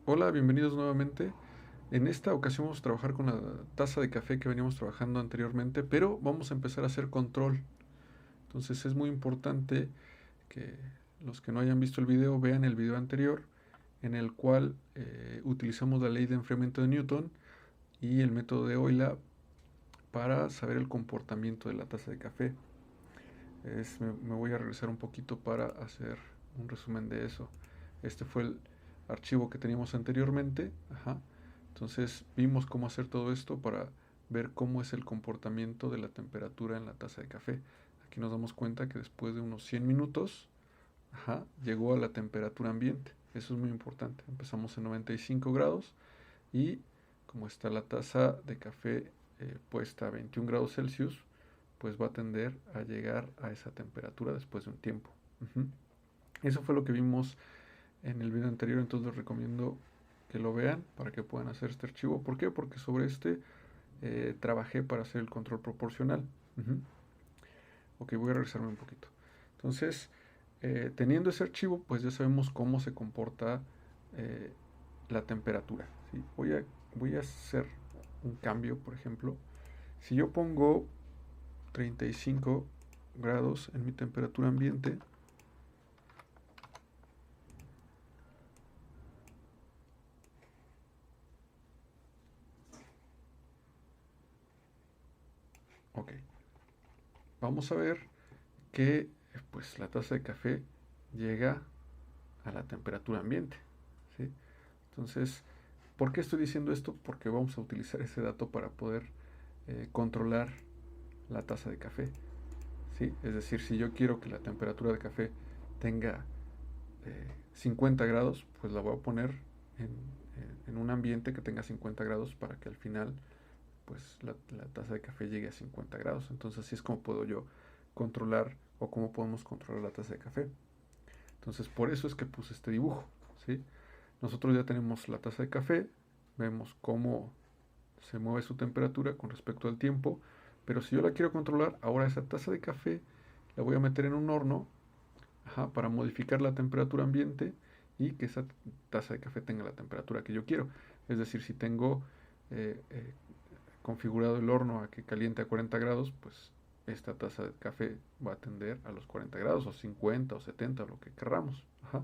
Hola, bienvenidos nuevamente. En esta ocasión vamos a trabajar con la taza de café que veníamos trabajando anteriormente, pero vamos a empezar a hacer control. Entonces es muy importante que los que no hayan visto el video vean el video anterior en el cual utilizamos la ley de enfriamiento de Newton y el método de Euler para saber el comportamiento de la taza de café. Me voy a regresar un poquito para hacer un resumen de eso. Este fue el archivo que teníamos anteriormente. Ajá. Entonces vimos cómo hacer todo esto para ver cómo es el comportamiento de la temperatura en la taza de café. Aquí nos damos cuenta que después de unos 100 minutos, ajá, llegó a la temperatura ambiente. Eso es muy importante. Empezamos en 95 grados y como está la taza de café puesta a 21 grados Celsius, pues va a tender a llegar a esa temperatura después de un tiempo. Ujú. Eso fue lo que vimos en el video anterior, entonces les recomiendo que lo vean para que puedan hacer este archivo. ¿Por qué? Porque sobre este trabajé para hacer el control proporcional. Ujú. Ok, voy a regresarme un poquito. Entonces, teniendo ese archivo, pues ya sabemos cómo se comporta eh, la temperatura. ¿Sí? Voy a hacer un cambio, por ejemplo. Si yo pongo 35 grados en mi temperatura ambiente, ok, vamos a ver que pues la taza de café llega a la temperatura ambiente, ¿sí? Entonces, ¿por qué estoy diciendo esto? Porque vamos a utilizar ese dato para poder controlar la taza de café, ¿sí? Es decir, si yo quiero que la temperatura de café tenga 50 grados, pues la voy a poner en, en un ambiente que tenga 50 grados para que al final pues la taza de café llegue a 50 grados. Entonces así es como puedo yo controlar o cómo podemos controlar la taza de café. Entonces por eso es que puse este dibujo, ¿sí? Nosotros ya tenemos la taza de café, vemos cómo se mueve su temperatura con respecto al tiempo, pero si yo la quiero controlar, ahora esa taza de café la voy a meter en un horno, ajá, para modificar la temperatura ambiente y que esa taza de café tenga la temperatura que yo quiero. Es decir, si tengo eh, eh, configurado el horno a que caliente a 40 grados, pues esta taza de café va a tender a los 40 grados o 50 o 70 o lo que querramos. Ajá.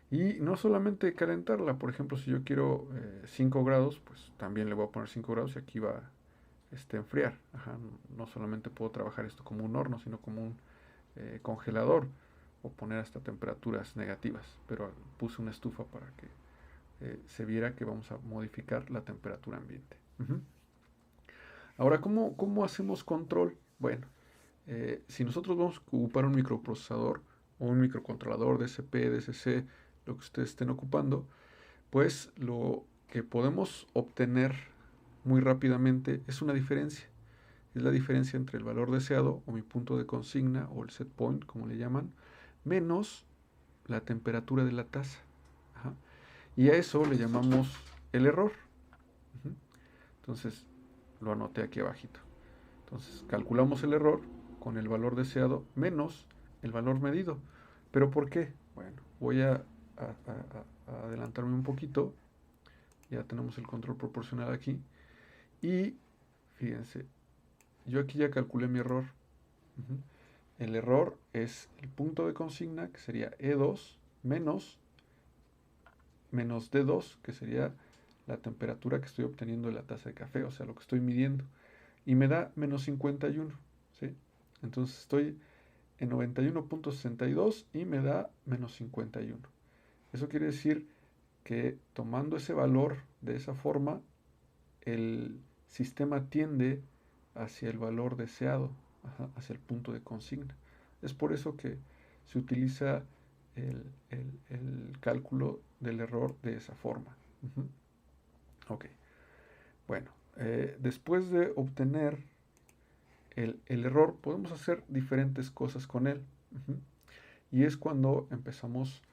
Y no solamente calentarla, por ejemplo, si yo quiero 5 grados, pues también le voy a poner 5 grados y aquí va a enfriar. Ajá. No solamente puedo trabajar esto como un horno, sino como un congelador o poner hasta temperaturas negativas. Pero puse una estufa para que se viera que vamos a modificar la temperatura ambiente. Ujú. Ahora, ¿cómo hacemos control? Bueno, si nosotros vamos a ocupar un microprocesador o un microcontrolador DSP, DSC, lo que ustedes estén ocupando, pues lo que podemos obtener muy rápidamente es una diferencia. Es la diferencia entre el valor deseado o mi punto de consigna o el set point, como le llaman, menos la temperatura de la taza. Ajá. Y a eso le llamamos el error. Ujú. Entonces, lo anoté aquí abajito. Entonces, calculamos el error con el valor deseado menos el valor medido. ¿Pero por qué? Bueno, voy a adelantarme un poquito. Ya tenemos el control proporcional aquí. Y fíjense, yo aquí ya calculé mi error. Ujú. El error es el punto de consigna, que sería E2, menos D2, que sería la temperatura que estoy obteniendo de la taza de café, o sea, lo que estoy midiendo. Y me da menos 51, ¿sí? Entonces estoy en 91.62 y me da menos 51. Eso quiere decir que tomando ese valor de esa forma, el sistema tiende hacia el valor deseado, ajá, hacia el punto de consigna. Es por eso que se utiliza el cálculo del error de esa forma. Ujú. Ok, bueno, después de obtener el error, podemos hacer diferentes cosas con él. Ujú. Y es cuando empezamos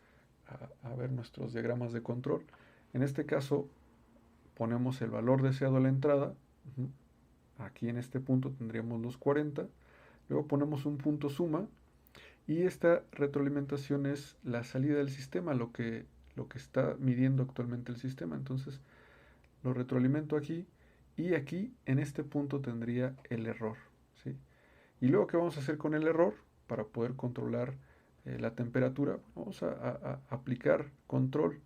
a ver nuestros diagramas de control. En este caso, ponemos el valor deseado a la entrada. Ujú. Aquí en este punto tendríamos los 40. Luego ponemos un punto suma. Y esta retroalimentación es la salida del sistema, lo que está midiendo actualmente el sistema. Entonces lo retroalimento aquí y aquí en este punto tendría el error, ¿sí? Y luego, ¿qué vamos a hacer con el error? Para poder controlar la temperatura, vamos a aplicar control.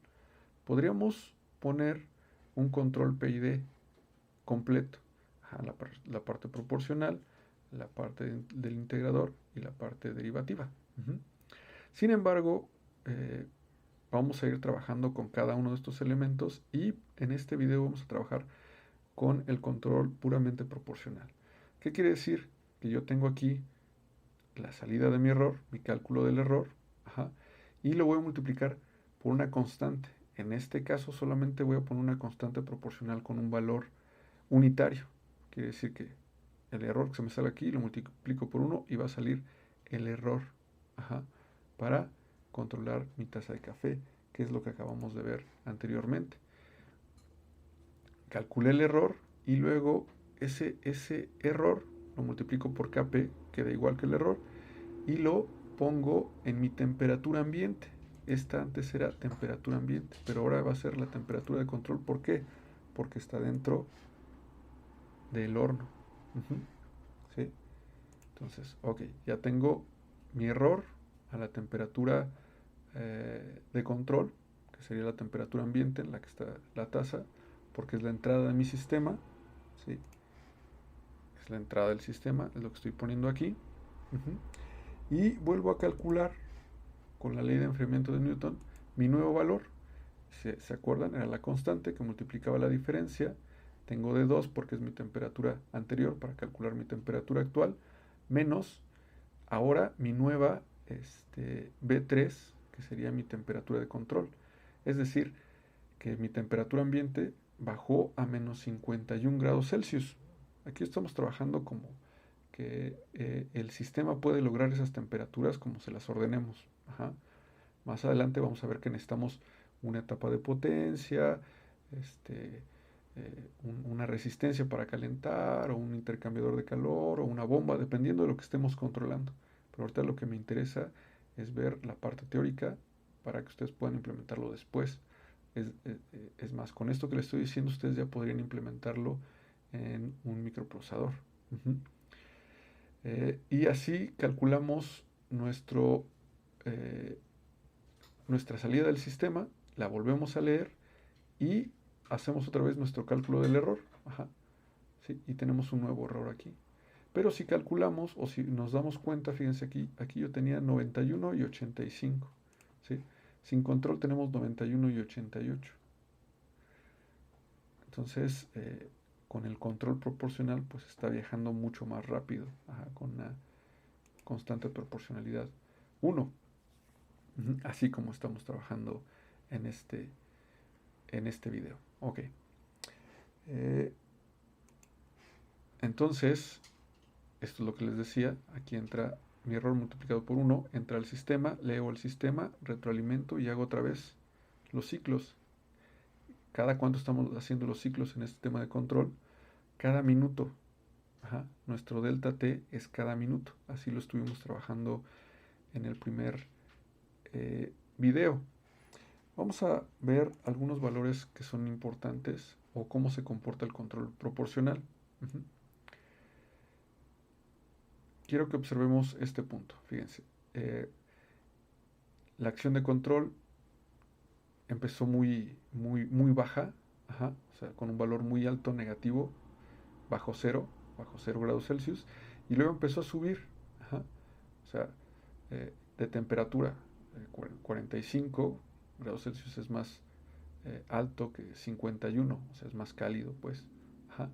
Podríamos poner un control PID completo. Ajá, la parte proporcional, la parte del integrador y la parte derivativa. Sin embargo, vamos a ir trabajando con cada uno de estos elementos y en este video vamos a trabajar con el control puramente proporcional. ¿Qué quiere decir? Que yo tengo aquí la salida de mi error, mi cálculo del error, ajá, y lo voy a multiplicar por una constante. En este caso solamente voy a poner una constante proporcional con un valor unitario. Quiere decir que el error que se me sale aquí lo multiplico por 1 y va a salir el error, ajá, para controlar mi taza de café, que es lo que acabamos de ver anteriormente. Calculé el error y luego ese error lo multiplico por Kp, queda igual que el error, y lo pongo en mi temperatura ambiente. Esta antes era temperatura ambiente, pero ahora va a ser la temperatura de control. ¿Por qué? Porque está dentro del horno. ¿Sí? Entonces, ok, ya tengo mi error a la temperatura de control, que sería la temperatura ambiente en la que está la taza, porque es la entrada de mi sistema. ¿Sí? Es la entrada del sistema, es lo que estoy poniendo aquí. Y vuelvo a calcular con la ley de enfriamiento de Newton mi nuevo valor. ¿Se acuerdan? Era la constante que multiplicaba la diferencia. Tengo de 2 porque es mi temperatura anterior para calcular mi temperatura actual, menos ahora mi nueva B3, que sería mi temperatura de control. Es decir, que mi temperatura ambiente bajó a menos 51 grados Celsius. Aquí estamos trabajando como que el sistema puede lograr esas temperaturas como se las ordenemos. Ajá. Más adelante vamos a ver que necesitamos una etapa de potencia, una resistencia para calentar, o un intercambiador de calor, o una bomba, dependiendo de lo que estemos controlando. Pero ahorita lo que me interesa es ver la parte teórica para que ustedes puedan implementarlo después. Es más, con esto que les estoy diciendo, ustedes ya podrían implementarlo en un microprocesador. Y así calculamos nuestra salida del sistema, la volvemos a leer y hacemos otra vez nuestro cálculo del error. Ajá, ¿sí? Y tenemos un nuevo error aquí. Pero si calculamos o si nos damos cuenta, fíjense aquí yo tenía 91 y 85. ¿Sí? Sin control tenemos 91 y 88. Entonces, con el control proporcional, pues está viajando mucho más rápido, ajá, con una constante proporcionalidad 1. Así como estamos trabajando en este video. Ok. Entonces, esto es lo que les decía. Aquí entra mi error multiplicado por 1, entra al sistema, leo el sistema, retroalimento y hago otra vez los ciclos. Cada cuánto estamos haciendo los ciclos en este tema de control, cada minuto. Ajá, nuestro delta T es cada minuto. Así lo estuvimos trabajando en el primer video. Vamos a ver algunos valores que son importantes o cómo se comporta el control proporcional. Quiero que observemos este punto. Fíjense, la acción de control empezó muy baja, ajá, o sea, con un valor muy alto negativo, bajo 0 grados Celsius, y luego empezó a subir, ajá, o sea, de temperatura, 45 grados Celsius es más alto que 51, o sea, es más cálido, pues. Ajá.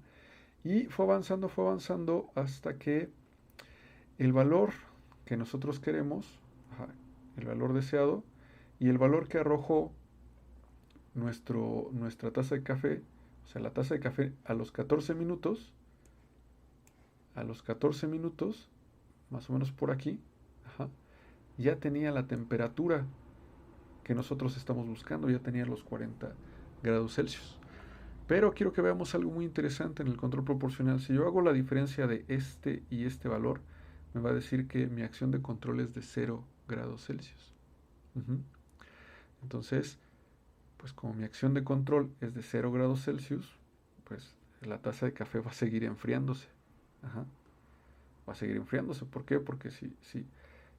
Y fue avanzando hasta que el valor que nosotros queremos, ajá, el valor deseado, y el valor que arrojó nuestra taza de café, o sea, la taza de café a los 14 minutos, más o menos por aquí, ajá, ya tenía la temperatura que nosotros estamos buscando, ya tenía los 40 grados Celsius. Pero quiero que veamos algo muy interesante en el control proporcional. Si yo hago la diferencia de este y este valor, me va a decir que mi acción de control es de 0 grados Celsius. Entonces, pues como mi acción de control es de 0 grados Celsius, pues la taza de café va a seguir enfriándose. Ajá. Va a seguir enfriándose. ¿Por qué? Porque si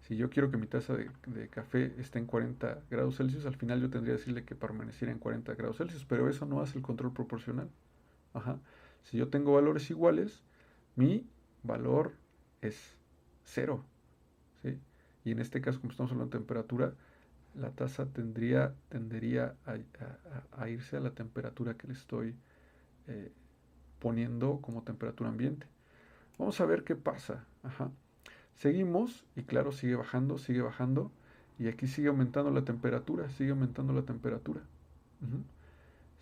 yo quiero que mi taza de café esté en 40 grados Celsius, al final yo tendría que decirle que permaneciera en 40 grados Celsius, pero eso no hace el control proporcional. Ajá. Si yo tengo valores iguales, mi valor es 0. ¿Sí? Y en este caso, como estamos hablando de temperatura, la taza tendería a irse a la temperatura que le estoy eh, poniendo como temperatura ambiente. Vamos a ver qué pasa. Ajá. Seguimos y claro, sigue bajando y aquí sigue aumentando la temperatura, sigue aumentando la temperatura. Ujú.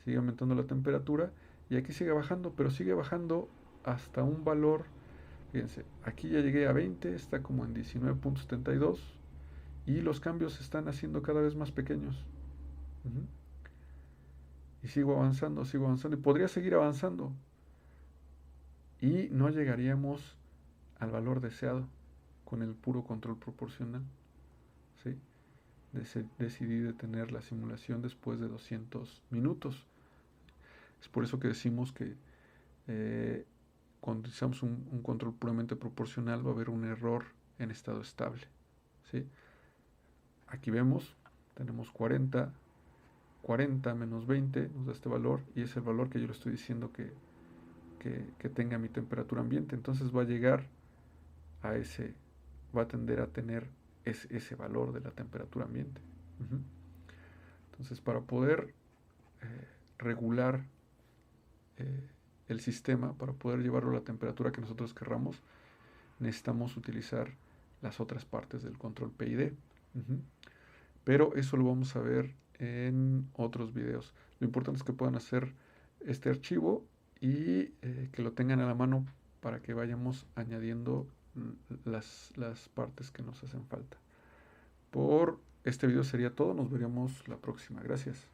Sigue aumentando la temperatura y aquí sigue bajando, pero sigue bajando hasta un valor, fíjense, aquí ya llegué a 20, está como en 19.72 y los cambios se están haciendo cada vez más pequeños. Ujú. Y sigo avanzando y podría seguir avanzando y no llegaríamos al valor deseado con el puro control proporcional. ¿Sí? Decidí detener la simulación después de 200 minutos. Es por eso que decimos que cuando utilizamos un control puramente proporcional va a haber un error en estado estable. ¿Sí? Aquí vemos, tenemos 40, 40 menos 20 nos da este valor y es el valor que yo le estoy diciendo que tenga mi temperatura ambiente. Entonces va a llegar a ese, va a tender a tener ese valor de la temperatura ambiente. Uh -huh. Entonces para poder regular el sistema, para poder llevarlo a la temperatura que nosotros querramos, necesitamos utilizar las otras partes del control PID. Pero eso lo vamos a ver en otros videos. Lo importante es que puedan hacer este archivo y que lo tengan a la mano para que vayamos añadiendo las partes que nos hacen falta. Por este video sería todo. Nos veremos la próxima. Gracias.